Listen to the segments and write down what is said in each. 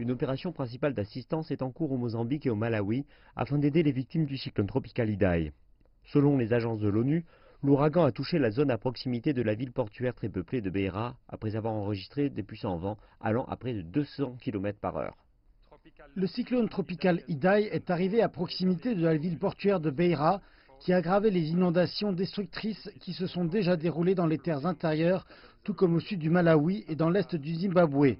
Une opération principale d'assistance est en cours au Mozambique et au Malawi afin d'aider les victimes du cyclone tropical Idai. Selon les agences de l'ONU, l'ouragan a touché la zone à proximité de la ville portuaire très peuplée de Beira après avoir enregistré des puissants vents allant à près de 200 km/h. Le cyclone tropical Idai est arrivé à proximité de la ville portuaire de Beira, qui a aggravé les inondations destructrices qui se sont déjà déroulées dans les terres intérieures, tout comme au sud du Malawi et dans l'est du Zimbabwe.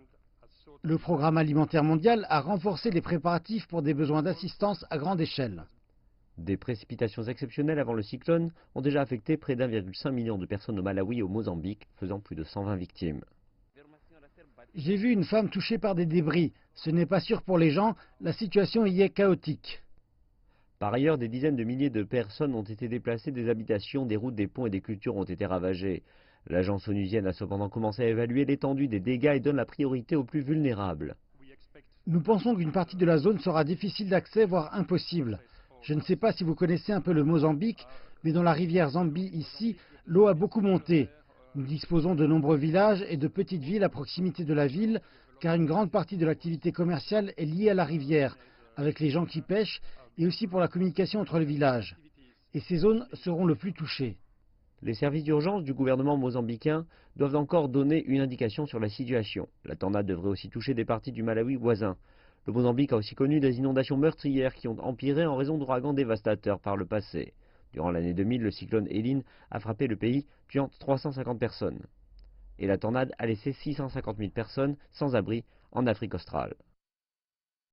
Le Programme alimentaire mondial a renforcé les préparatifs pour des besoins d'assistance à grande échelle. Des précipitations exceptionnelles avant le cyclone ont déjà affecté près d'1,5 million de personnes au Malawi et au Mozambique, faisant plus de 120 victimes. J'ai vu une femme touchée par des débris. Ce n'est pas sûr pour les gens, la situation y est chaotique. Par ailleurs, des dizaines de milliers de personnes ont été déplacées des habitations, des routes, des ponts et des cultures ont été ravagées. L'agence onusienne a cependant commencé à évaluer l'étendue des dégâts et donne la priorité aux plus vulnérables. Nous pensons qu'une partie de la zone sera difficile d'accès, voire impossible. Je ne sais pas si vous connaissez un peu le Mozambique, mais dans la rivière Zambie ici, l'eau a beaucoup monté. Nous disposons de nombreux villages et de petites villes à proximité de la ville, car une grande partie de l'activité commerciale est liée à la rivière, avec les gens qui pêchent et aussi pour la communication entre les villages. Et ces zones seront le plus touchées. Les services d'urgence du gouvernement mozambicain doivent encore donner une indication sur la situation. La tornade devrait aussi toucher des parties du Malawi voisin. Le Mozambique a aussi connu des inondations meurtrières qui ont empiré en raison d'ouragans dévastateurs par le passé. Durant l'année 2000, le cyclone Eline a frappé le pays, tuant 350 personnes. Et la tornade a laissé 650 000 personnes sans abri en Afrique australe.